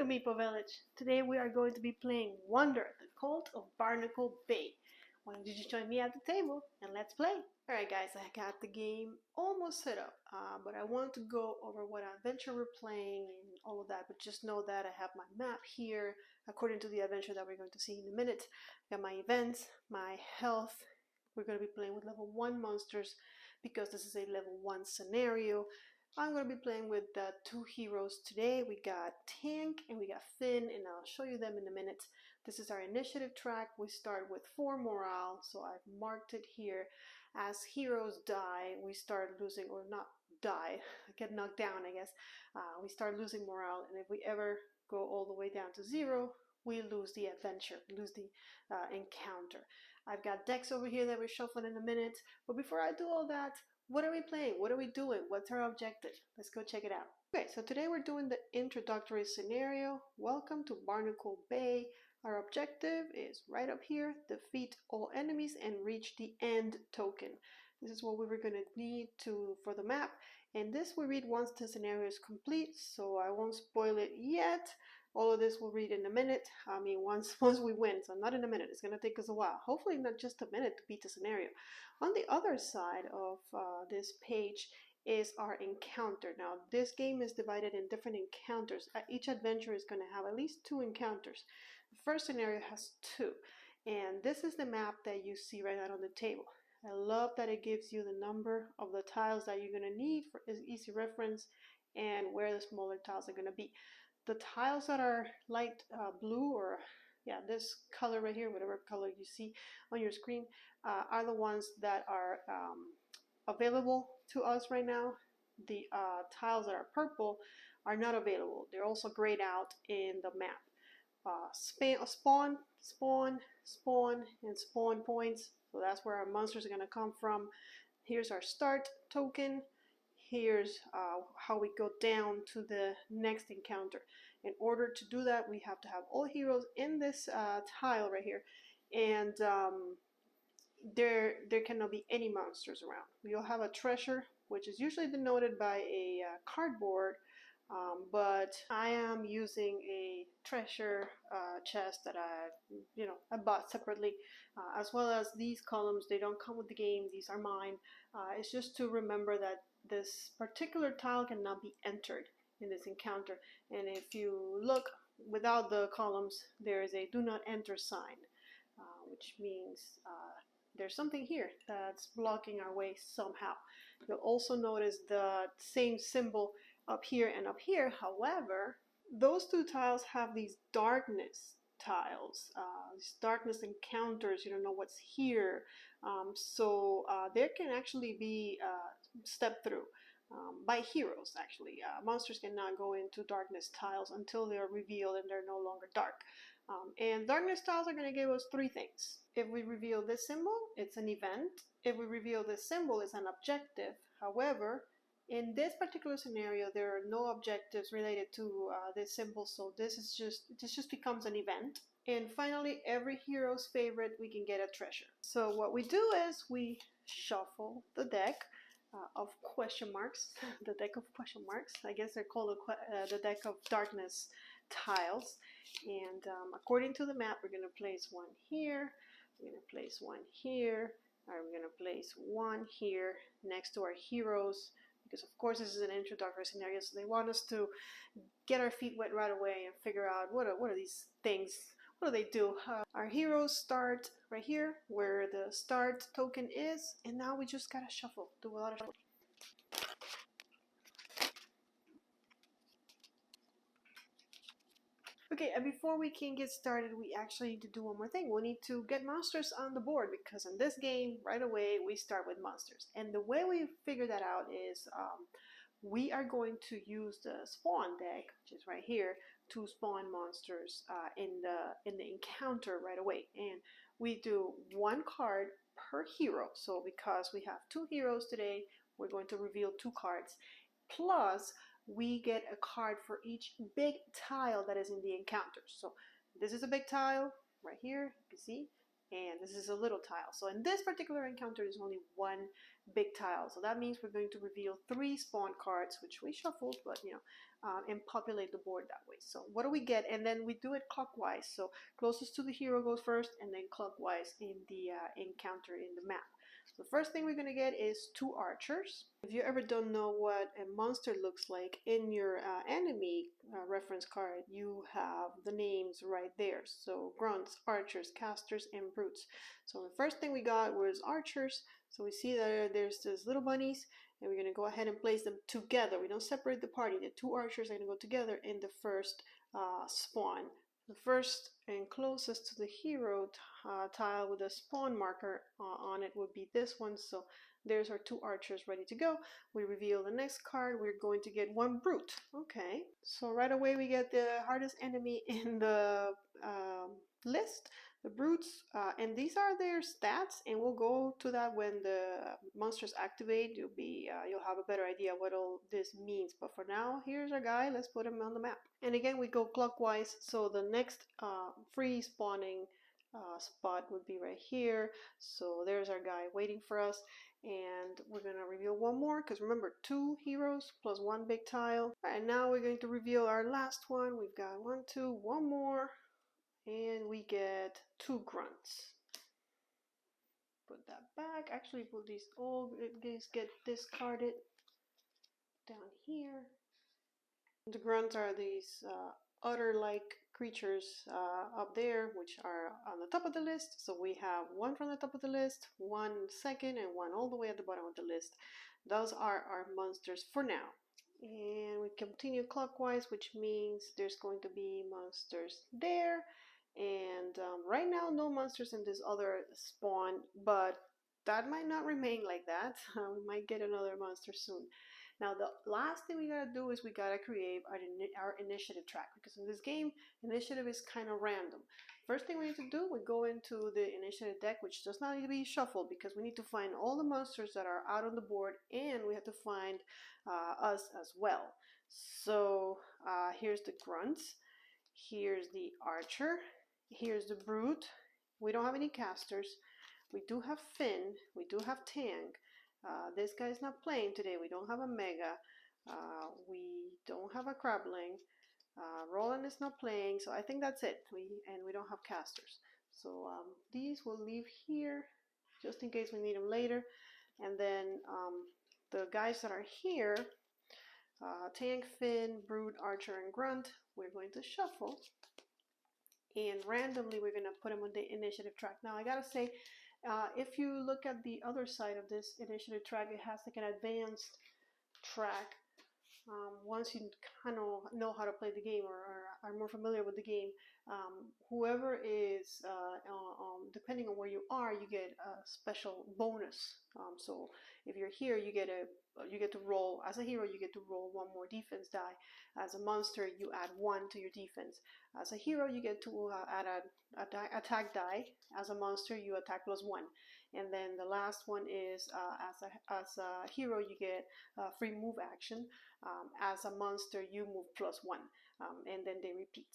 Meeple Village. Today we are going to be playing Wonder, the Cult of Barnacle Bay. Why don't you just join me at the table and let's play. Alright guys, I got the game almost set up, but I want to go over what adventure we're playing and all of that, but just know that I have my map here according to the adventure that we're going to see in a minute. I got my events, my health. We're going to be playing with level 1 monsters because this is a level 1 scenario. I'm going to be playing with the 2 heroes today. We got Tank and we got Finn, and I'll show you them in a minute. This is our initiative track. We start with 4 morale, so I've marked it here. As heroes die, we start losing, or not die, get knocked down, I guess. We start losing morale, and if we ever go all the way down to 0, we lose the adventure, lose the encounter. I've got decks over here that we're shuffling in a minute, but before I do all that, what are we playing? What are we doing? What's our objective? Let's go check it out. Okay, so today we're doing the introductory scenario. Welcome to Barnacle Bay. Our objective is right up here, defeat all enemies and reach the end token. This is what we were going to need for the map, and this we read once the scenario is complete, so I won't spoil it yet. All of this we'll read in a minute. I mean, once we win, so not in a minute. It's going to take us a while. Hopefully not just a minute to beat the scenario. On the other side of this page is our encounter. Now, this game is divided in different encounters. Each adventure is going to have at least 2 encounters. The first scenario has 2, and this is the map that you see right out on the table. I love that it gives you the number of the tiles that you're going to need for easy reference and where the smaller tiles are going to be. The tiles that are light blue, or yeah, this color right here, whatever color you see on your screen, are the ones that are available to us right now. The tiles that are purple are not available. They're also grayed out in the map. Spawn, and spawn points. So that's where our monsters are going to come from. Here's our start token. Here's how we go down to the next encounter. In order to do that, we have to have all heroes in this tile right here, and there cannot be any monsters around. We'll have a treasure, which is usually denoted by a cardboard, but I am using a treasure chest that I bought separately, as well as these columns. They don't come with the game. These are mine. It's just to remember that this particular tile cannot be entered in this encounter, and if you look without the columns, there is a do not enter sign, which means there's something here that's blocking our way somehow. You'll also notice the same symbol up here and up here. However, those 2 tiles have these darkness tiles, these darkness encounters. You don't know what's here, so there can actually be stepped through by heroes. Actually, monsters cannot go into darkness tiles until they are revealed and they're no longer dark. And darkness tiles are going to give us 3 things. If we reveal this symbol, it's an event. If we reveal this symbol, it's an objective. However, in this particular scenario, there are no objectives related to this symbol, so this just becomes an event. And finally, every hero's favorite, we can get a treasure. So what we do is we shuffle the deck of question marks, the deck of question marks. I guess they're called the deck of darkness tiles. And according to the map, we're going to place 1 here, we're going to place 1 here, and we're going to place 1 here next to our heroes, because of course this is an introductory scenario, so they want us to get our feet wet right away and figure out what are these things, what do they do. Our heroes start right here where the start token is, and now we just gotta shuffle, do a lot of shuffling. Okay, and before we can get started, we actually need to do one more thing. We need to get monsters on the board, because in this game, right away, we start with monsters. And the way we figure that out is we are going to use the spawn deck, which is right here, to spawn monsters in the encounter right away. And we do 1 card per hero. So because we have 2 heroes today, we're going to reveal 2 cards. Plus, we get a card for each big tile that is in the encounter. So this is a big tile right here, you can see, and this is a little tile. So in this particular encounter, there's only 1 big tile. So that means we're going to reveal 3 spawn cards, which we shuffled, but and populate the board that way. So what do we get? And then we do it clockwise. So closest to the hero goes first, and then clockwise in the encounter in the map. So the first thing we're going to get is 2 archers. If you ever don't know what a monster looks like, in your enemy reference card, you have the names right there. So grunts, archers, casters, and brutes. So the first thing we got was archers. So we see that there's these little bunnies, and we're going to go ahead and place them together. We don't separate the party. The 2 archers are going to go together in the first spawn. The first and closest to the hero tile with a spawn marker on it would be this one. So there's our 2 archers ready to go. We reveal the next card. We're going to get 1 brute. Okay, so right away we get the hardest enemy in the list, the brutes, and these are their stats, and we'll go to that when the monsters activate. You'll have a better idea what all this means. But for now, here's our guy. Let's put him on the map. And again, we go clockwise. So the next free spawning spot would be right here. So there's our guy waiting for us. And we're going to reveal 1 more, because remember, 2 heroes plus 1 big tile. And now we're going to reveal our last one. We've got 1, 2, 1 more, and we get 2 grunts. Put that back. Actually, put these get discarded down here. The grunts are these otter-like creatures up there, which are on the top of the list. So we have 1 from the top of the list, 1 second, and 1 all the way at the bottom of the list. Those are our monsters for now. And we continue clockwise, which means there's going to be monsters there. And right now, no monsters in this other spawn, but that might not remain like that. We might get another monster soon. Now, the last thing we gotta do is we gotta create our initiative track, because in this game, initiative is kind of random. First thing we need to do, we go into the initiative deck, which does not need to be shuffled, because we need to find all the monsters that are out on the board, and we have to find us as well. So here's the grunts, here's the archer, here's the brute. We don't have any casters. We do have Finn, we do have Tang. This guy's not playing today. We don't have a Mega. We don't have a Crabling. Roland is not playing, so I think that's it. We don't have casters. So these we'll leave here just in case we need them later. And then the guys that are here, Tang, Finn, Brute, Archer, and Grunt, we're going to shuffle. And randomly we're going to put them on the initiative track. Now I gotta say, if you look at the other side of this initiative track, it has like an advanced track. Once you kind of know how to play the game, or are more familiar with the game, whoever is, depending on where you are, you get a special bonus. So if you're here, you get to roll, as a hero, you get to roll 1 more defense die. As a monster, you add 1 to your defense. As a hero, you get to add a attack die. As a monster, you attack +1. And then the last one is as a hero, you get a free move action. As a monster, you move +1, and then they repeat.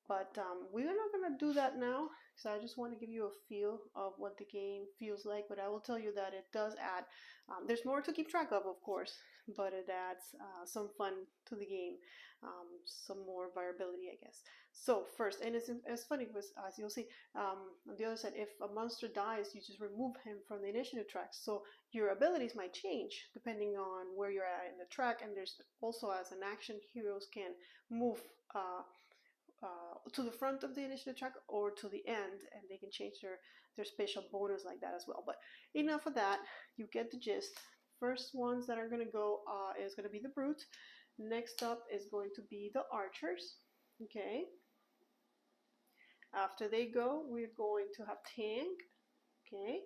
But we're not going to do that now, because I just want to give you a feel of what the game feels like. But I will tell you that it does add, there's more to keep track of course, but it adds some fun to the game, some more variability, I guess. So first, and it's funny because, as you'll see, on the other side, if a monster dies, you just remove him from the initiative track. So your abilities might change depending on where you're at in the track. And there's also, as an action, heroes can move to the front of the initiative track or to the end, and they can change their spatial bonus like that as well. But enough of that, you get the gist. First ones that are going to go is going to be the brute. Next up is going to be the archers. Okay. After they go, we're going to have Tang. Okay.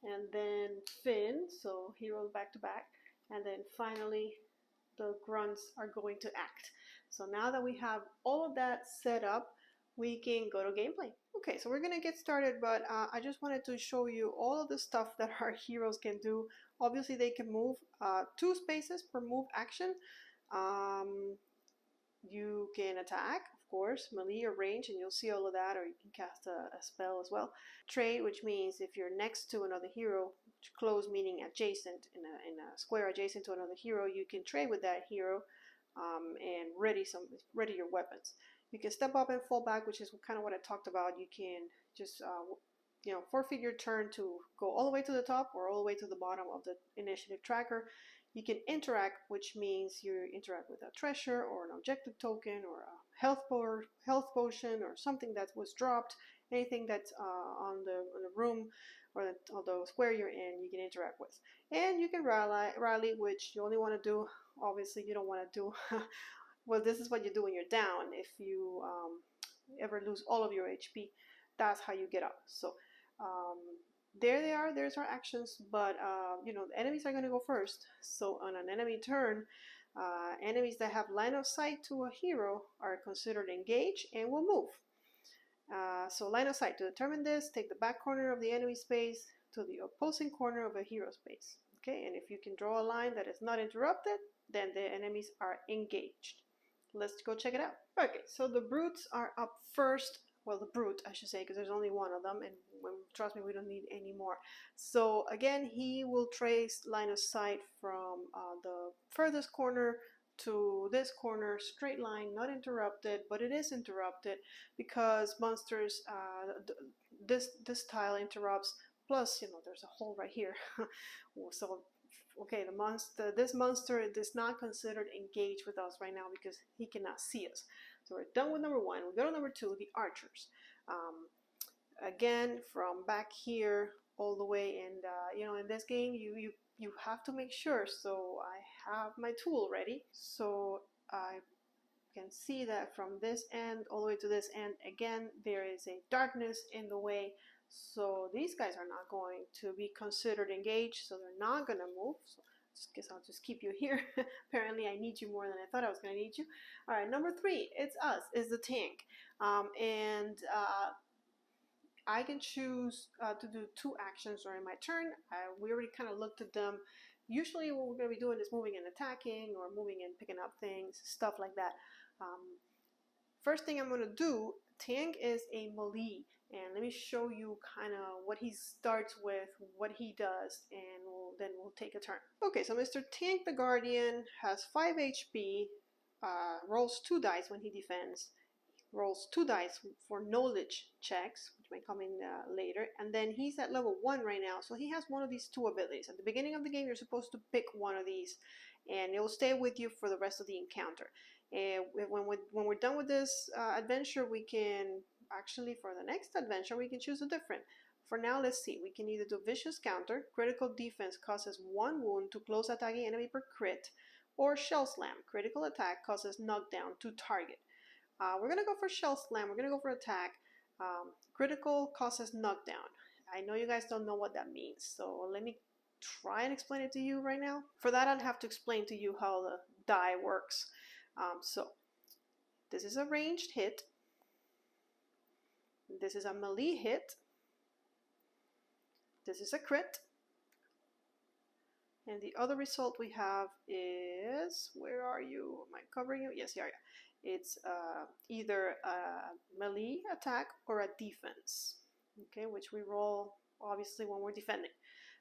And then Finn, so heroes back to back. And then finally, the grunts are going to act. So now that we have all of that set up, we can go to gameplay. Okay, so we're gonna get started, but I just wanted to show you all of the stuff that our heroes can do. Obviously, they can move 2 spaces per move action. You can attack, of course, melee or range, and you'll see all of that, or you can cast a spell as well. Trade, which means if you're next to another hero, close meaning adjacent, in a square adjacent to another hero, you can trade with that hero and ready your weapons. You can step up and fall back, which is kind of what I talked about. You can just forfeit your turn to go all the way to the top or all the way to the bottom of the initiative tracker. You can interact, which means you interact with a treasure or an objective token or a health potion or something that was dropped. Anything that's on the room or the square you're in, you can interact with. And you can rally, which you only want to do, obviously you don't want to do well, this is what you do when you're down. If you ever lose all of your HP, that's how you get up. So there they are. There's our actions, but the enemies are going to go first. So on an enemy turn, enemies that have line of sight to a hero are considered engaged and will move. So line of sight, to determine this, take the back corner of the enemy space to the opposing corner of a hero space. Okay, and if you can draw a line that is not interrupted, then the enemies are engaged. Let's go check it out. Okay, so the brutes are up first. Well, the brute, I should say, because there's only one of them, and trust me, we don't need any more. So again, he will trace line of sight from the furthest corner to this corner, straight line, not interrupted, but it is interrupted because monsters, this tile interrupts, plus, there's a hole right here. So, okay, this monster is not considered engaged with us right now because he cannot see us. So we're done with number one. We go to number two, the archers. Again, from back here all the way, and in this game, you have to make sure. So I have my tool ready. So I can see that from this end all the way to this end, again, there is a darkness in the way. So these guys are not going to be considered engaged, so they're not going to move. So I guess I'll just keep you here. Apparently I need you more than I thought I was going to need you. All right, number three, it's us, is the tank. I can choose to do two actions during my turn. We already kind of looked at them. Usually what we're going to be doing is moving and attacking, or moving and picking up things, stuff like that. First thing I'm going to do, tank is a melee. And let me show you kind of what he starts with, what he does, and then we'll take a turn. Okay, so Mr. Tank the Guardian has 5 HP, rolls 2 dice when he defends, rolls 2 dice for knowledge checks, which may come in later, and then he's at level 1 right now, so he has one of these 2 abilities. At the beginning of the game, you're supposed to pick one of these, and it will stay with you for the rest of the encounter. And when we're done with this adventure, we can... Actually, for the next adventure, we can choose a different. For now, let's see. We can either do Vicious Counter, critical defense causes 1 wound to close attacking enemy per crit, or Shell Slam, critical attack causes knockdown to target. We're going to go for Shell Slam. We're going to go for attack. Critical causes knockdown. I know you guys don't know what that means, so let me try and explain it to you right now. For that, I'd have to explain to you how the die works. So, this is a ranged hit. This is a melee hit. This is a crit. And the other result we have is, where are you? Am I covering you? Yes, here I am. It's either a melee attack or a defense, okay, which we roll obviously when we're defending.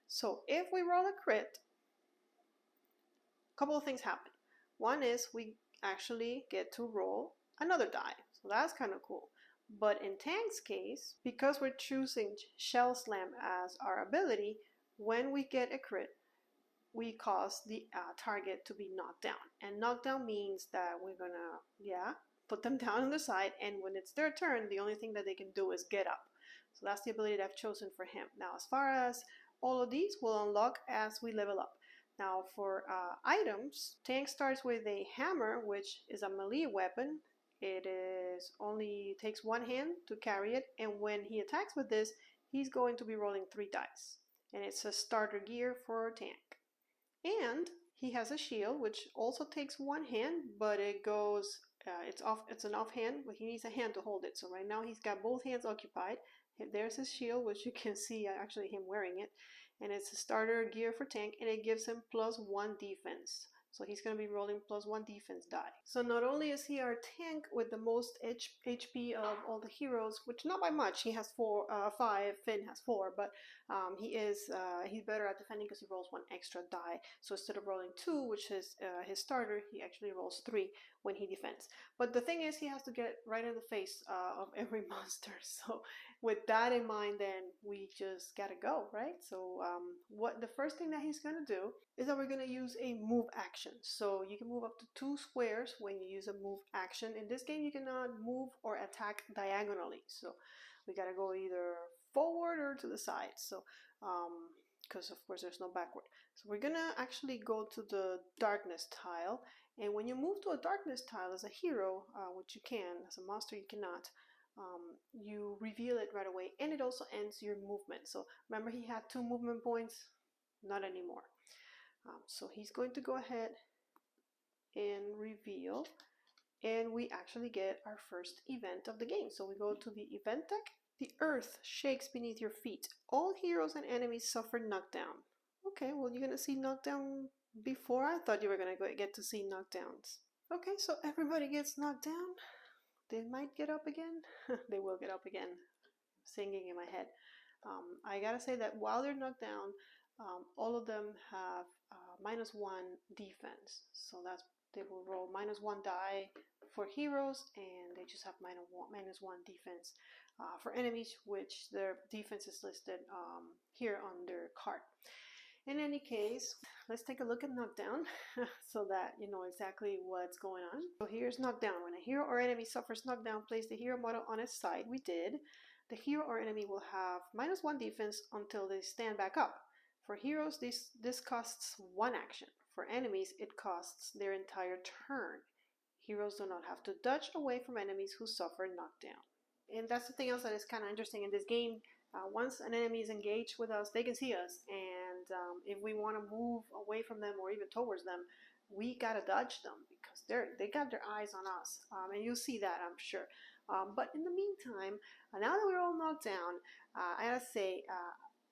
So if we roll a crit, a couple of things happen. One is we actually get to roll another die. So that's kind of cool. But in Tank's case, because we're choosing Shell Slam as our ability, when we get a crit, we cause the target to be knocked down. And knockdown means that we're gonna, put them down on the side, and when it's their turn, the only thing that they can do is get up. So that's the ability that I've chosen for him. Now, as far as all of these will unlock as we level up. Now, for items, Tank starts with a hammer, which is a melee weapon. It only takes 1 hand to carry it, and when he attacks with this, he's going to be rolling 3 dice. And it's a starter gear for Tank. And he has a shield, which also takes 1 hand, but it goes, it's an offhand, but he needs a hand to hold it. So right now he's got both hands occupied. There's his shield, which you can see actually him wearing it. And it's a starter gear for Tank, and it gives him +1 defense. So he's going to be rolling +1 defense die. So not only is he our tank with the most HP of all the heroes, which not by much, he has 5, Finn has 4, but he's better at defending because he rolls 1 extra die. So instead of rolling 2, which is his starter, he actually rolls 3 when he defends. But the thing is, he has to get right in the face of every monster. So with that in mind, then we just gotta go, right? So what the first thing that he's gonna do is that we're gonna use a move action. So you can move up to 2 squares when you use a move action. In this game, you cannot move or attack diagonally. So we gotta go either forward or to the side. So because of course there's no backward. So we're gonna actually go to the darkness tile. And when you move to a darkness tile as a hero, which you can, as a monster you cannot, you reveal it right away, and it also ends your movement. So remember, he had 2 movement points, not anymore. So he's going to go ahead and reveal, and we actually get our first event of the game. So we go to the event deck. The earth shakes beneath your feet. All heroes and enemies suffer knockdown. Okay, well, you're gonna see knockdown before. I thought you were gonna get to see knockdowns. Okay, so everybody gets knocked down. They might get up again. They will get up again. Singing in my head. I gotta say that while they're knocked down, all of them have -1 defense. So they will roll -1 die for heroes, and they just have -1 defense for enemies, which their defense is listed here on their card. In any case, let's take a look at Knockdown so that you know exactly what's going on. So here's Knockdown. When a hero or enemy suffers knockdown, place the hero model on its side. We did. The hero or enemy will have -1 defense until they stand back up. For heroes, this costs 1 action. For enemies, it costs their entire turn. Heroes do not have to dodge away from enemies who suffer knockdown. And that's the thing else that is kind of interesting in this game. Once an enemy is engaged with us, they can see us, and if we want to move away from them or even towards them, we gotta dodge them because they got their eyes on us, and you'll see that, I'm sure. But in the meantime, now that we're all knocked down, I gotta say,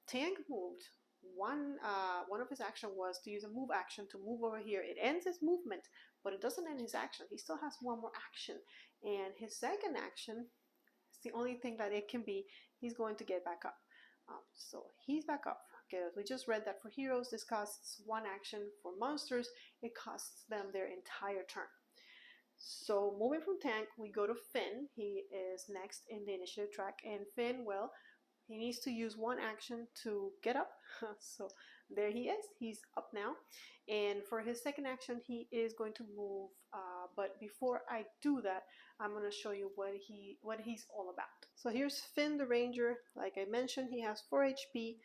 Tank moved. One of his action was to use a move action to move over here. It ends his movement, but it doesn't end his action. He still has 1 more action, and his second action, the only thing that it can be, he's going to get back up. So he's back up. Okay, we just read that for heroes, this costs 1 action. For monsters, it costs them their entire turn. So moving from tank, we go to Finn. He is next in the initiative track, and Finn, well, he needs to use 1 action to get up. So there he is. He's up now. And for his second action, he is going to move. But before I do that, I'm going to show you what he's all about. So here's Finn the Ranger. Like I mentioned, he has 4 HP,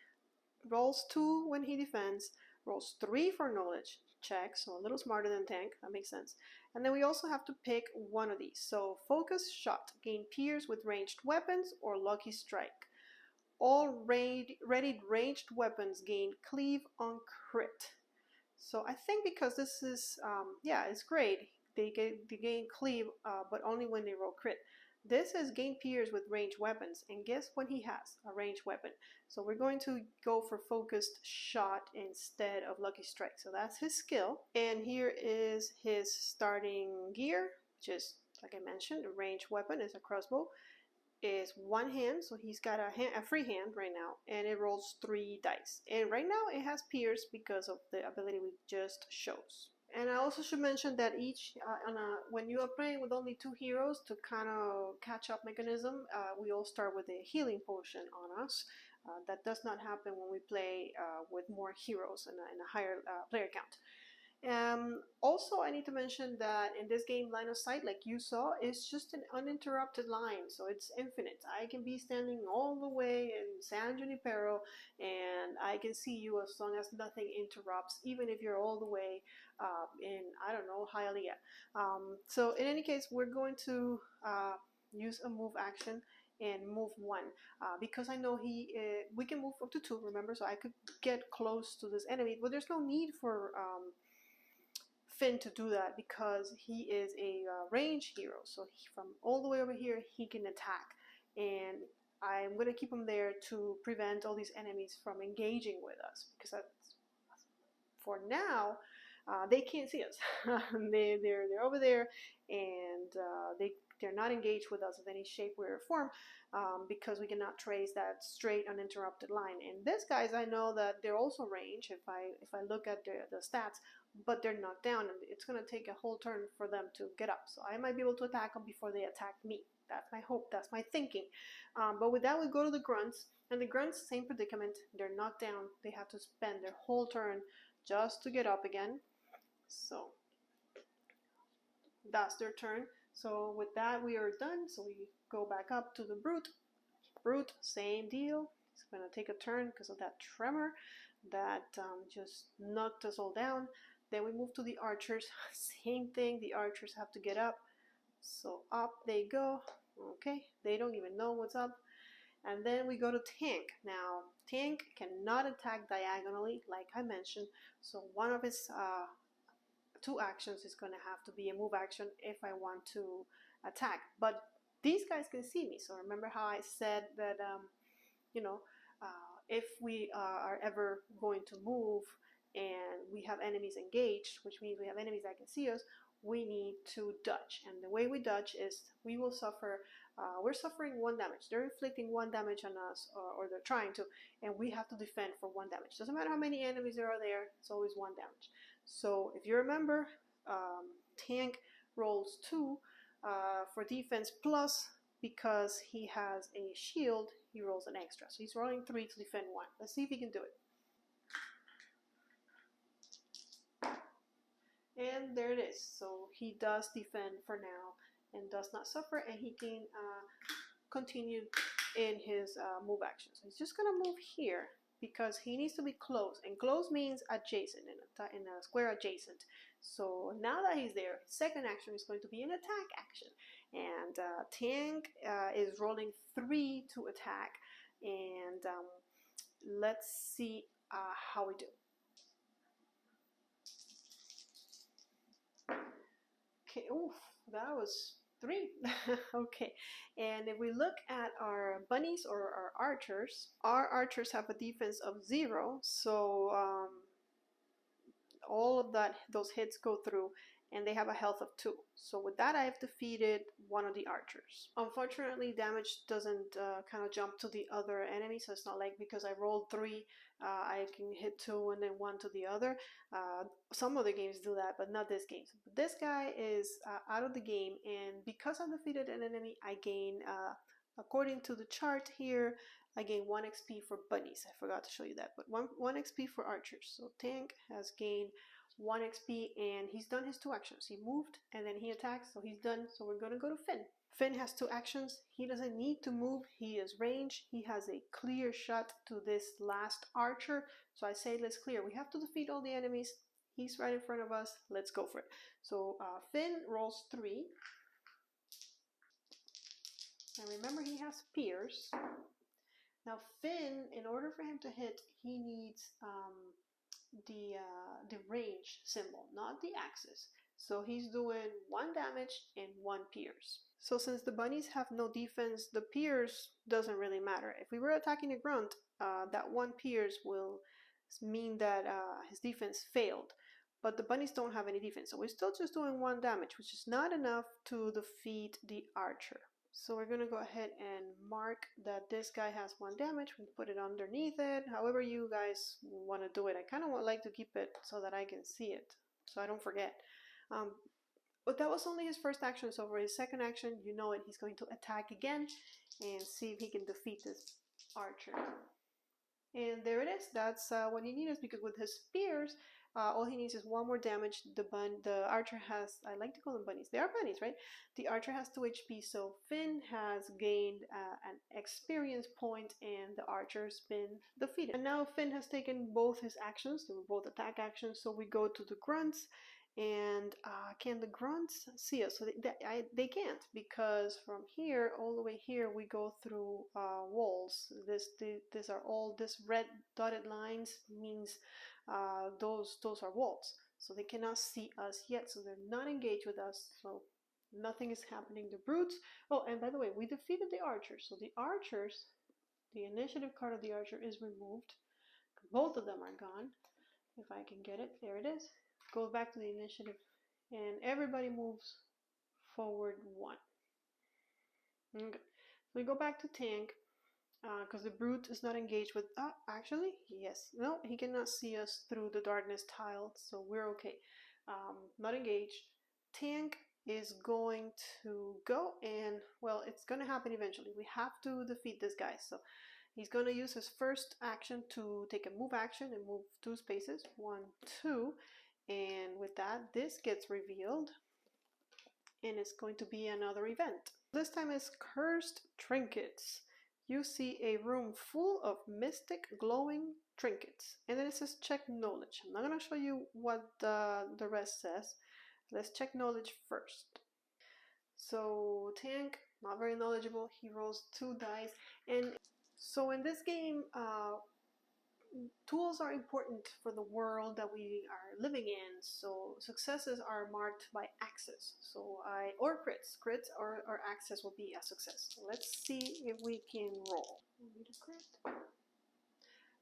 rolls 2 when he defends, rolls 3 for knowledge check, so a little smarter than tank. That makes sense. And then we also have to pick one of these. So focus shot, gain pierce with ranged weapons, or lucky strike. All readied ranged weapons gain cleave on crit. So I think because this is, yeah, it's great. They gain cleave, but only when they roll crit. This is gain pierce with ranged weapons, and guess what he has? A ranged weapon. So we're going to go for focused shot instead of lucky strike. So that's his skill. And here is his starting gear, which is, like I mentioned, a ranged weapon is a crossbow. Is 1 hand, so he's got a free hand right now, and it rolls 3 dice. And right now it has pierce because of the ability we just chose. And I also should mention that when you are playing with only 2 heroes, to kind of catch up mechanism, we all start with a healing potion on us. That does not happen when we play with more heroes and a higher player count. Also, I need to mention that in this game, line of sight, like you saw, is just an uninterrupted line, so it's infinite. I can be standing all the way in San Junipero, and I can see you as long as nothing interrupts, even if you're all the way in, I don't know, Hialeah. So in any case, we're going to use a move action and move 1 because I know we can move up to 2, remember, so I could get close to this enemy, but there's no need for Finn to do that because he is a range hero. So from all the way over here, he can attack, and I'm going to keep him there to prevent all these enemies from engaging with us, because for now, they can't see us. They're over there, and they're not engaged with us in any shape, way, or form, because we cannot trace that straight, uninterrupted line. And these guys, I know that they're also range if I look at the stats, but they're knocked down, and it's going to take a whole turn for them to get up. So I might be able to attack them before they attack me. That's my hope. That's my thinking. But with that, we go to the grunts, and the grunts, same predicament. They're knocked down. They have to spend their whole turn just to get up again. So that's their turn. So with that, we are done. So we go back up to the brute. Brute, same deal. It's going to take a turn because of that tremor that just knocked us all down. Then we move to the archers. Same thing. The archers have to get up. So up they go. Okay, they don't even know what's up. And then we go to tank. Now, tank cannot attack diagonally, like I mentioned. So one of his two actions is going to have to be a move action if I want to attack. But these guys can see me. So remember how I said that, you know, if we are ever going to move and we have enemies engaged, which means we have enemies that can see us, we need to dodge. And the way we dodge is we will suffer, we're suffering 1 damage. They're inflicting 1 damage on us, or they're trying to, and we have to defend for 1 damage. Doesn't matter how many enemies there are there, it's always 1 damage. So if you remember, tank rolls 2 for defense, plus because he has a shield, he rolls an extra. So he's rolling 3 to defend 1. Let's see if he can do it. And there it is. So he does defend for now and does not suffer, and he can continue in his move action. So he's just going to move here because he needs to be close, and close means adjacent, in a square adjacent. So now that he's there, his second action is going to be an attack action, and tank is rolling 3 to attack, and let's see how we do. Okay, oof, that was 3. Okay, and if we look at our bunnies or our archers have a defense of 0, so all of those hits go through, and they have a health of 2. So with that, I have defeated one of the archers. Unfortunately, damage doesn't kind of jump to the other enemy, so it's not like because I rolled 3, I can hit 2 and then 1 to the other. Some other games do that, but not this game. But this guy is out of the game, and because I defeated an enemy, I gain, according to the chart here, I gain 1 XP for bunnies. I forgot to show you that, but 1 XP for archers. So tank has gained 1 XP, and he's done his 2 actions. He moved and then he attacks, so he's done. So we're gonna go to Finn. Finn has 2 actions. He doesn't need to move. He is range. He has a clear shot to this last archer. So I say let's clear. We have to defeat all the enemies. He's right in front of us. Let's go for it. So Finn rolls 3. And remember, he has spears. Now Finn, in order for him to hit, he needs the range symbol, not the axis. So he's doing 1 damage and 1 pierce. So since the bunnies have no defense, the pierce doesn't really matter. If we were attacking a grunt, that 1 pierce will mean that his defense failed. But the bunnies don't have any defense, so we're still just doing 1 damage, which is not enough to defeat the archer. So we're going to go ahead and mark that this guy has 1 damage. We put it underneath it. However you guys want to do it. I kind of like to keep it so that I can see it, so I don't forget. But that was only his first action, so for his second action, you know it, he's going to attack again and see if he can defeat this archer. And there it is. That's what he needs, because with his spears, all he needs is 1 more damage. The archer has, I like to call them bunnies. They are bunnies, right? The archer has 2 HP, so Finn has gained an experience point, and the archer's been defeated. And now Finn has taken both his actions. They were both attack actions, so we go to the grunts. And can the grunts see us? So they can't, because from here all the way here we go through walls. These are all, this red dotted lines means those are walls. So they cannot see us yet. So they're not engaged with us. So nothing is happening. The brutes. Oh, and by the way, we defeated the archers. So the archers, the initiative card of the archer is removed. Both of them are gone. If I can get it, there it is. goes back to the initiative, and everybody moves forward 1. Okay. So we go back to tank, because the brute is not engaged with, actually, yes, no, he cannot see us through the darkness tile, so we're okay. Not engaged. Tank is going to go, and well, it's going to happen eventually. We have to defeat this guy, so he's going to use his first action to take a move action and move 2 spaces, 1, 2, and with that, this gets revealed, and it's going to be another event. This time is Cursed Trinkets. You see a room full of mystic glowing trinkets, and then it says check knowledge. I'm not going to show you what the rest says. Let's check knowledge first. So tank, not very knowledgeable. He rolls 2 dice, and so in this game, tools are important for the world that we are living in. So successes are marked by axes. So or crits or axes will be a success. So let's see if we can roll. We need a crit.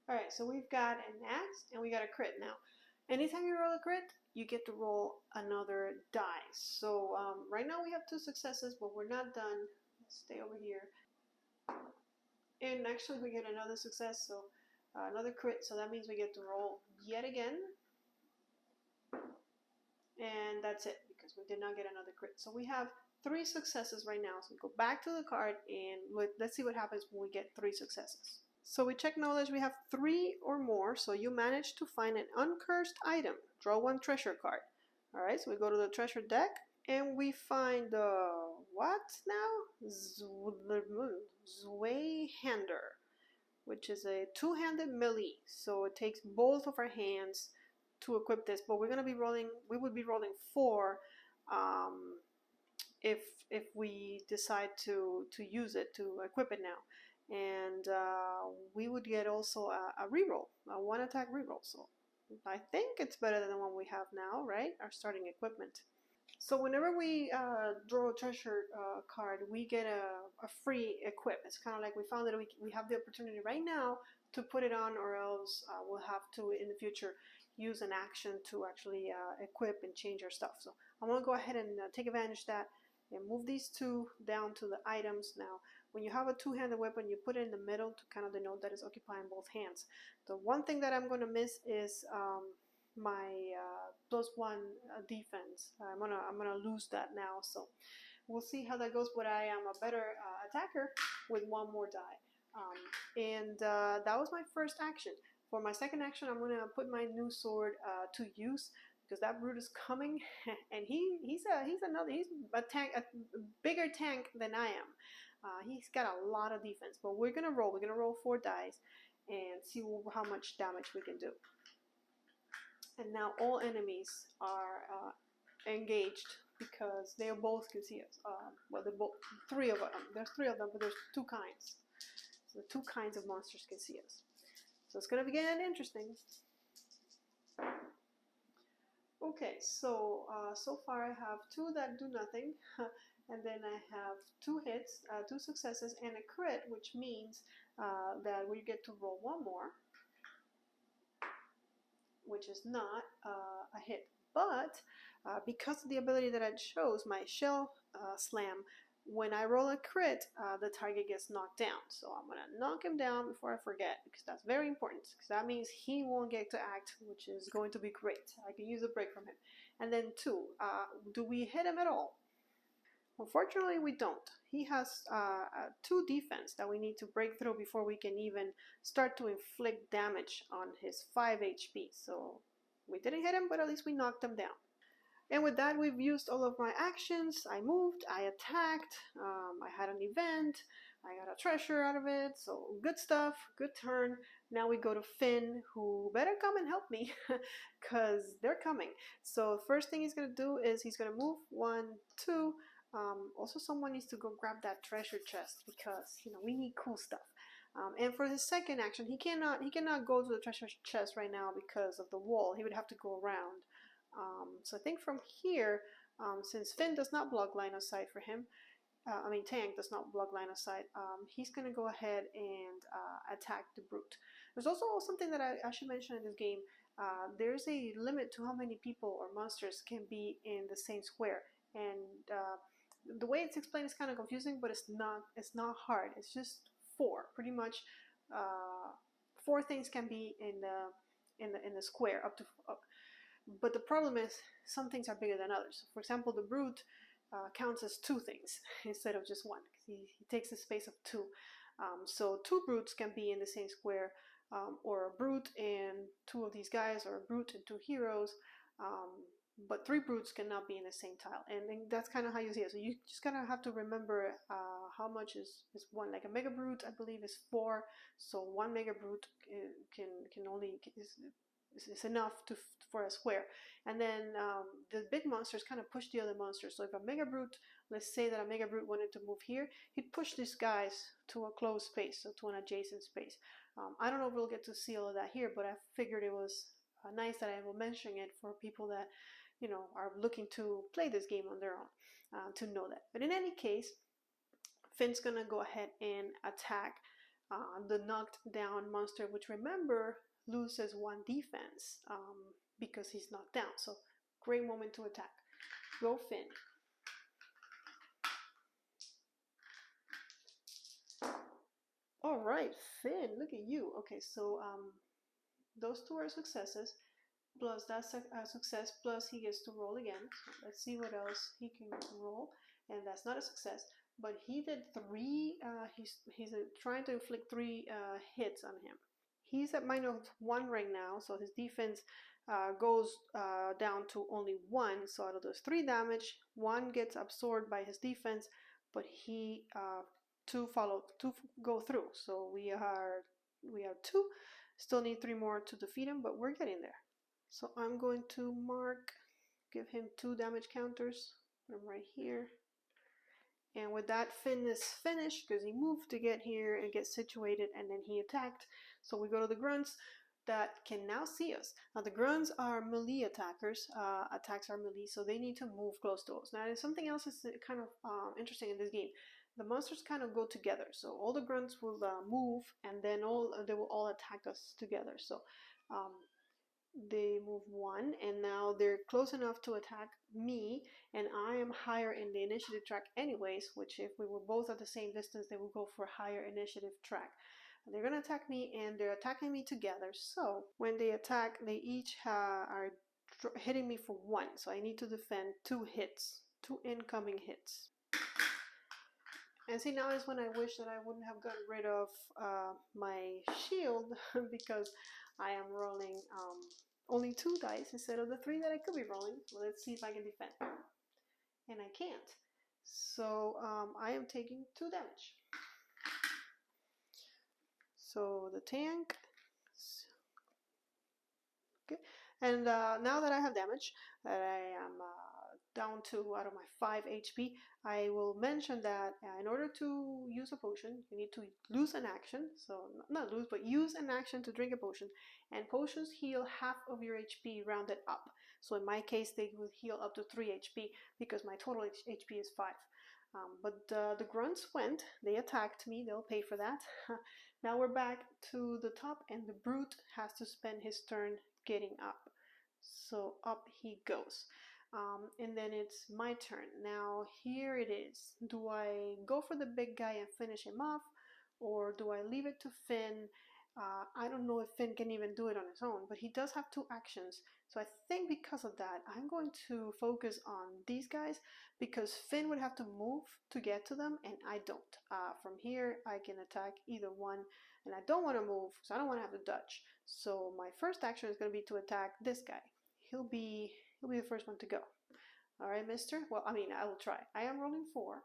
All right, so we've got an axe and we got a crit now. Anytime you roll a crit, you get to roll another die. So right now we have 2 successes, but we're not done. Let's stay over here. And actually we get another success, so another crit, so that means we get to roll yet again. And that's it, because we did not get another crit. So we have 3 successes right now. So we go back to the card and let's see what happens when we get 3 successes. So we check knowledge, we have 3 or more, so you managed to find an uncursed item. Draw 1 treasure card. Alright, so we go to the treasure deck and we find what now? Zweihander, which is a 2-handed melee. So it takes both of our hands to equip this, but we're going to be rolling, we would be rolling 4 if we decide to use it, to equip it now. And we would get also a reroll, a 1 attack reroll. So I think it's better than the one we have now, right? Our starting equipment. So whenever we draw a treasure card, we get a free equip. It's kind of like we found that we have the opportunity right now to put it on, or else we'll have to in the future use an action to actually equip and change our stuff. So I'm going to go ahead and take advantage of that and move these 2 down to the items. Now when you have a 2-handed weapon, you put it in the middle to kind of denote that it's occupying both hands. The one thing that I'm going to miss is my +1 defense. I'm gonna lose that now, so we'll see how that goes, but I am a better attacker with 1 more die. And that was my first action. For my second action, I'm gonna put my new sword to use, because that brute is coming, and he's a tank, a bigger tank than I am. He's got a lot of defense, but we're gonna roll 4 dice and see how much damage we can do. And now all enemies are engaged, because they both can see us. Well, they're both 3 of them. There's 3 of them, but there's 2 kinds. So the 2 kinds of monsters can see us. So it's going to begin interesting. Okay, so so far I have 2 that do nothing, and then I have 2 hits, 2 successes, and a crit, which means that we get to roll 1 more, which is not a hit. But because of the ability that I chose, my shell slam, when I roll a crit, the target gets knocked down. So I'm going to knock him down before I forget, because that's very important, because that means he won't get to act, which is going to be great. I can use a break from him. And then 2, do we hit him at all? Unfortunately, we don't. He has 2 defense that we need to break through before we can even start to inflict damage on his 5 HP. So we didn't hit him, but at least we knocked him down. And with that, we've used all of my actions. I moved, I attacked, I had an event, I got a treasure out of it, so good stuff, good turn. Now we go to Finn, who better come and help me, because they're coming. So first thing he's going to do is he's going to move 1, 2, also someone needs to go grab that treasure chest, because we need cool stuff. And for his second action, he cannot go to the treasure chest right now because of the wall. He would have to go around. So I think from here, since Finn does not block line of sight for him, Tank does not block line of sight, he's going to go ahead and attack the brute. There's also something that I should mention in this game. there's a limit to how many people or monsters can be in the same square. And the way it's explained is kind of confusing, but it's not hard. It's just four, pretty much. Four things can be in the square up to. But the problem is some things are bigger than others. For example, the brute counts as two things instead of just one. He takes the space of two. So two brutes can be in the same square, or a brute and two of these guys, or a brute and two heroes. But three brutes cannot be in the same tile, and that's kind of how you see it. So you just kind of have to remember how much is one. Like a mega brute, I believe, is 4. So one mega brute can only is enough for a square. And then the big monsters kind of push the other monsters. So if a mega brute, let's say that a mega brute wanted to move here, he'd push these guys to a closed space, so to an adjacent space. I don't know if we'll get to see all of that here, but I figured it was nice that I will mention it for people that are looking to play this game on their own, to know that. But in any case, Finn's gonna go ahead and attack the knocked down monster, which, remember, loses 1 defense because he's knocked down. So great moment to attack. Go Finn. All right, Finn, look at you. Okay, so those 2 are successes, plus that's a success, plus he gets to roll again. So let's see what else he can roll, and that's not a success. But he did 3. He's trying to inflict 3 hits on him. He's at -1 right now, so his defense goes down to only 1. So out of those 3 damage, 1 gets absorbed by his defense, but he 2 go through. So we are 2. Still need 3 more to defeat him, but we're getting there. So I'm going to give him 2 damage counters. Put him right here. And with that, Finn is finished because he moved to get here and get situated, and then he attacked. So we go to the grunts that can now see us. Now the grunts are melee attackers. Attacks are melee, so they need to move close to us. Now there's something else that's kind of interesting in this game. The monsters kind of go together. So all the grunts will move, and then they will all attack us together. So they move 1, and now they're close enough to attack me, and I am higher in the initiative track anyways, which if we were both at the same distance, they will go for higher initiative track. And they're going to attack me, and they're attacking me together. So when they attack, they each are hitting me for 1. So I need to defend 2 hits, 2 incoming hits. And see, now is when I wish that I wouldn't have gotten rid of my shield because I am rolling only 2 dice instead of the 3 that I could be rolling. Well, let's see if I can defend. And I can't. So I am taking 2 damage. So the tank. Okay. And now that I have damage, that I am down to out of my 5 HP, I will mention that in order to use a potion, you need to lose an action. So not lose, but use an action to drink a potion. And potions heal half of your HP rounded up. So in my case, they will heal up to 3 HP because my total HP is 5. But the grunts went, they attacked me, they'll pay for that. Now we're back to the top, and the brute has to spend his turn getting up. So up he goes. And then it's my turn. Now here it is. Do I go for the big guy and finish him off, or do I leave it to Finn? I don't know if Finn can even do it on his own, but he does have 2 actions. So I think because of that, I'm going to focus on these guys, because Finn would have to move to get to them, and I don't. From here, I can attack either one, and I don't want to move, so I don't want to have to dodge. So my first action is going to be to attack this guy. He'll be the first one to go. All right, mister? Well, I mean, I will try. I am rolling 4.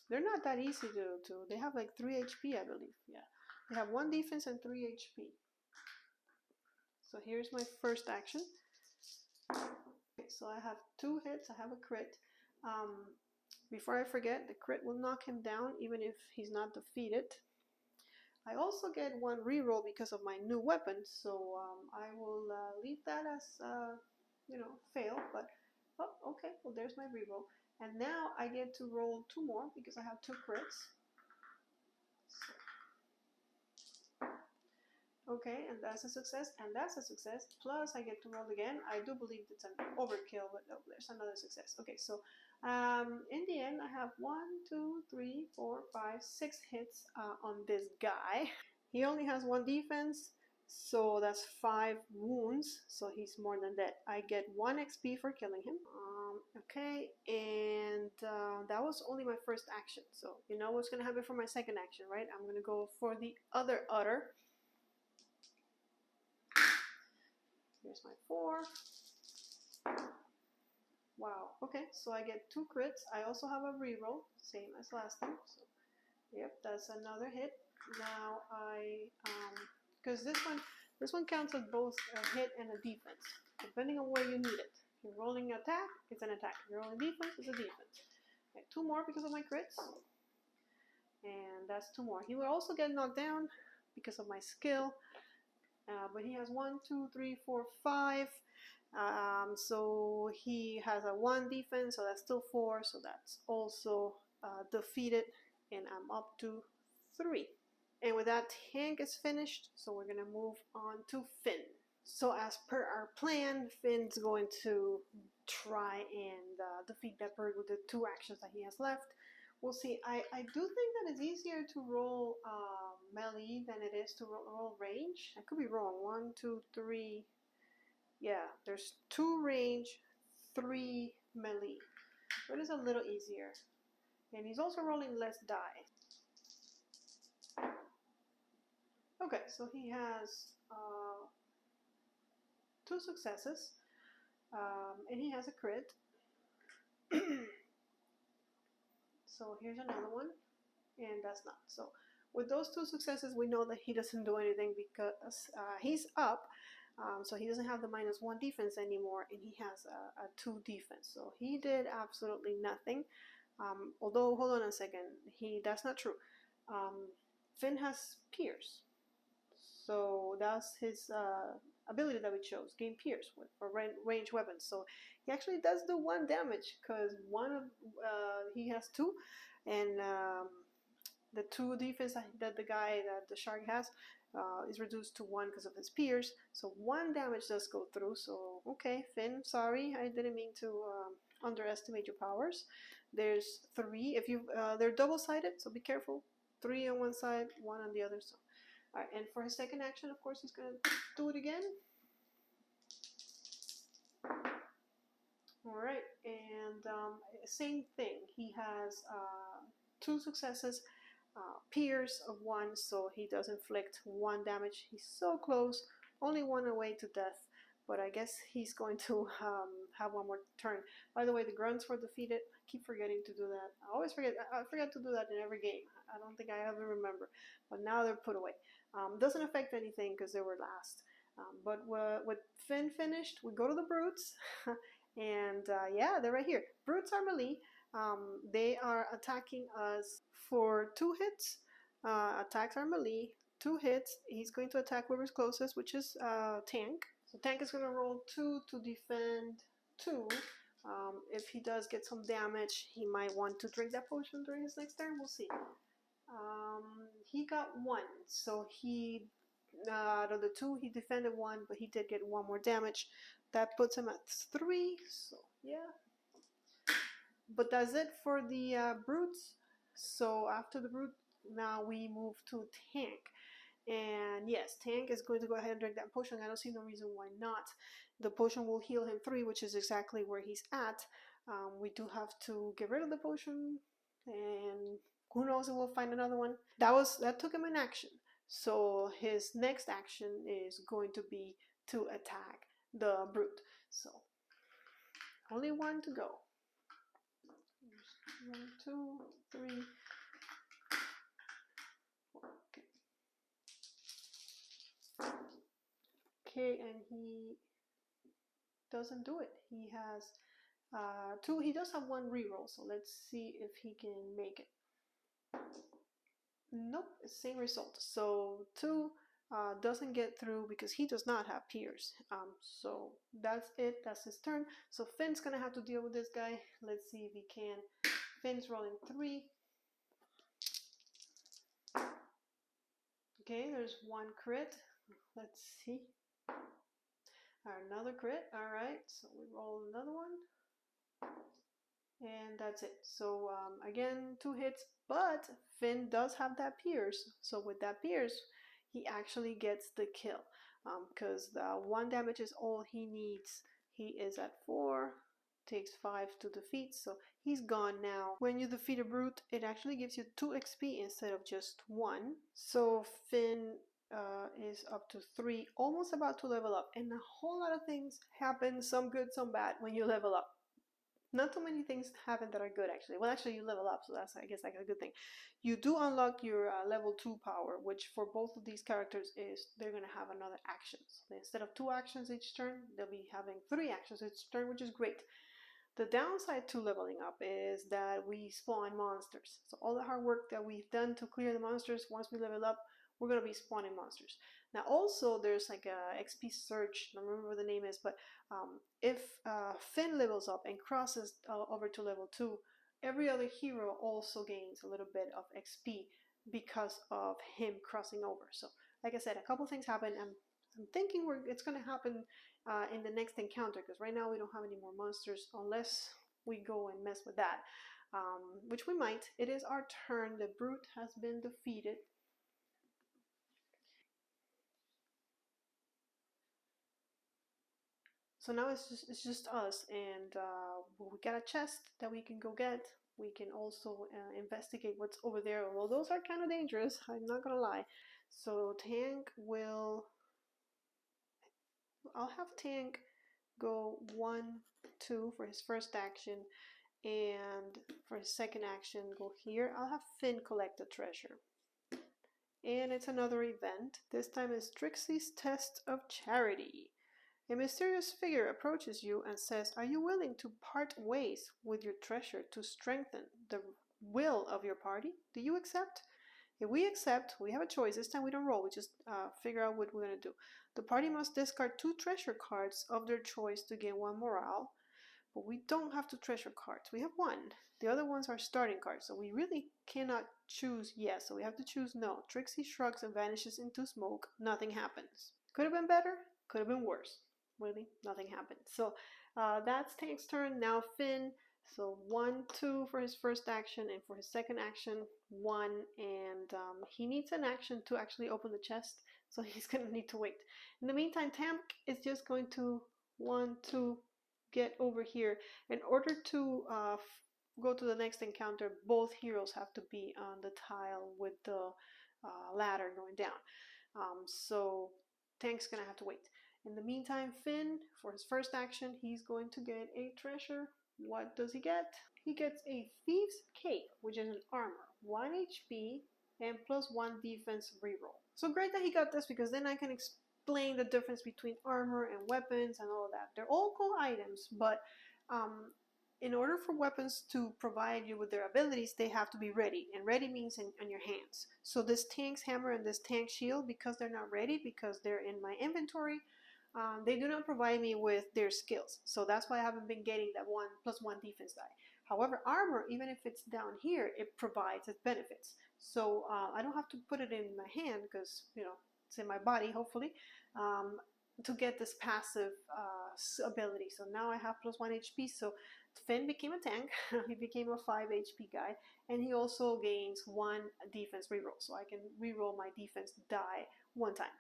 They're not that easy to do. They have like 3 HP, I believe. Yeah. They have 1 defense and 3 HP. So here's my first action. Okay, so I have 2 hits. I have a crit. Before I forget, the crit will knock him down even if he's not defeated. I also get 1 reroll because of my new weapon, so I will leave that as, fail. But, oh, okay, well, there's my reroll. And now I get to roll 2 more because I have 2 crits. So, Okay, and that's a success, and that's a success. Plus, I get to roll again. I do believe it's an overkill, but no, there's another success. Okay, so in the end, I have 1, 2, 3, 4, 5, 6 hits on this guy. He only has 1 defense, so that's 5 wounds, so he's more than dead. I get 1 XP for killing him. Okay, and that was only my first action, so you know what's gonna happen for my second action, right? I'm gonna go for the other udder. Here's my 4. Wow, okay, so I get 2 crits. I also have a reroll, same as last time. So, yep, that's another hit. Now because this one counts as both a hit and a defense, depending on where you need it. If you're rolling attack, it's an attack. If you're rolling defense, it's a defense. Okay, 2 more because of my crits, and that's 2 more. He will also get knocked down because of my skill, but he has 1, 2, 3, 4, 5. So he has a 1 defense, so that's still 4, so that's also defeated, and I'm up to 3. And with that, Tank is finished, so we're gonna move on to Finn. So as per our plan, Finn's going to try and defeat that bird with the 2 actions that he has left. We'll see. I do think that it's easier to roll melee than it is to roll range. I could be wrong. 1, 2, 3. Yeah, there's 2 range, 3 melee. But it's a little easier. And he's also rolling less die. Okay, so he has 2 successes. And he has a crit. So here's another one. And that's not. So with those 2 successes, we know that he doesn't do anything because he's up. So he doesn't have the -1 defense anymore, and he has a 2 defense. So he did absolutely nothing. Although, hold on a second, that's not true. Finn has Pierce. So that's his ability that we chose, gain Pierce for range weapons. So he actually does do 1 damage because he has 2, and the 2 defense that the shark has is reduced to 1 because of his Pierce. So 1 damage does go through. So okay, Finn, sorry, I didn't mean to underestimate your powers. There's 3. If you they're double-sided, so be careful. 3 on one side, 1 on the other. So, all right, and for his second action, of course, he's gonna do it again. All right, and same thing. He has 2 successes. Pierce of 1, so he does inflict 1 damage. He's so close, only 1 away to death, but I guess he's going to have 1 more turn. By the way, the grunts were defeated. I keep forgetting to do that. I always forget. I forget to do that in every game. I don't think I ever remember, but now they're put away. Doesn't affect anything because they were last. But with Finn finished, we go to the brutes, and yeah, they're right here. Brutes are melee. They are attacking us for 2 hits. Attacks are melee. 2 hits. He's going to attack whoever's closest, which is Tank. So Tank is going to roll 2 to defend 2. If he does get some damage, he might want to drink that potion during his next turn. We'll see. He got 1, so he out of the 2, he defended 1, but he did get 1 more damage. That puts him at 3. So yeah. But that's it for the brutes. So after the brute, now we move to Tank. And yes, Tank is going to go ahead and drink that potion. I don't see no reason why not. The potion will heal him 3, which is exactly where he's at. We do have to get rid of the potion, and who knows if we'll find another one. That took him an action. So his next action is going to be to attack the brute. So only 1 to go. 1, 2, 3, 4. Okay, and he doesn't do it. He has 2. He does have 1 reroll, so let's see if he can make it. Nope, same result. So 2 doesn't get through because he does not have Pierce. So that's it. That's his turn. So Finn's gonna have to deal with this guy. Let's see if he can. Finn's rolling 3. Okay, there's 1 crit. Let's see. Another crit. All right, so we roll another one. And that's it. So again, 2 hits, but Finn does have that pierce. So with that pierce, he actually gets the kill because the 1 damage is all he needs. He is at 4, takes 5 to defeat, so he's gone now. When you defeat a brute, it actually gives you 2 XP instead of just 1. So Finn is up to 3, almost about to level up, and a whole lot of things happen, some good, some bad, when you level up. Not too many things happen that are good, actually. Well, actually, you level up, so that's, I guess, like a good thing. You do unlock your level 2 power, which for both of these characters is they're going to have another action. So instead of 2 actions each turn, they'll be having 3 actions each turn, which is great. The downside to leveling up is that we spawn monsters. So all the hard work that we've done to clear the monsters, once we level up, we're going to be spawning monsters. Now also there's like a XP surge, I don't remember what the name is, but if Finn levels up and crosses over to level 2, every other hero also gains a little bit of XP because of him crossing over. So like I said, a couple things happen. I'm thinking it's going to happen in the next encounter, because right now we don't have any more monsters unless we go and mess with that, which we might. It is our turn. The brute has been defeated. So now it's just us, and we got a chest that we can go get. We can also investigate what's over there, although those are kind of dangerous, I'm not gonna lie. So I'll have Tank go 1, 2 for his first action, and for his second action go here. I'll have Finn collect the treasure. And it's another event. This time is Trixie's Test of Charity. A mysterious figure approaches you and says, "Are you willing to part ways with your treasure to strengthen the will of your party? Do you accept?" If we accept, we have a choice. This time we don't roll, we just figure out what we're going to do. The party must discard 2 treasure cards of their choice to gain 1 morale. But we don't have 2 treasure cards. We have 1. The other ones are starting cards, so we really cannot choose yes. So we have to choose no. Trixie shrugs and vanishes into smoke. Nothing happens. Could have been better. Could have been worse. Really, nothing happened. So that's Tank's turn. Now Finn. So 1, 2 for his first action, and for his second action, 1. And he needs an action to actually open the chest, so he's gonna need to wait. In the meantime, Tank is just going to 1, 2 get over here. In order to go to the next encounter, both heroes have to be on the tile with the ladder going down. So Tank's gonna have to wait. In the meantime, Finn, for his first action, he's going to get a treasure. What does he get? He gets a Thieves' Cape, which is an armor, 1 HP, and +1 defense reroll. So great that he got this, because then I can explain the difference between armor and weapons and all of that. They're all cool items, but in order for weapons to provide you with their abilities, they have to be ready, and ready means in your hands. So this Tank's hammer and this Tank shield, because they're not ready, because they're in my inventory, they do not provide me with their skills. So that's why I haven't been getting that +1 defense die. However, armor, even if it's down here, it provides its benefits. So I don't have to put it in my hand, because it's in my body, hopefully, to get this passive ability. So now I have +1 HP. So Finn became a tank. He became a 5 HP guy, and he also gains 1 defense reroll. So I can reroll my defense die 1 time.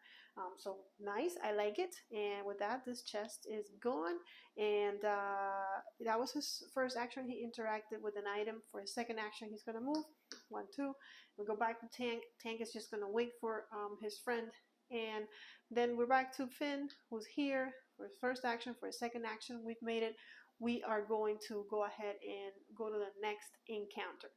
So nice, I like it. And with that, this chest is gone. And that was his first action. He interacted with an item. For his second action, he's gonna move 1, 2. We go back to Tank. Tank is just gonna wait for his friend. And then we're back to Finn, who's here for his first action. For his second action, we've made it. We are going to go ahead and go to the next encounter.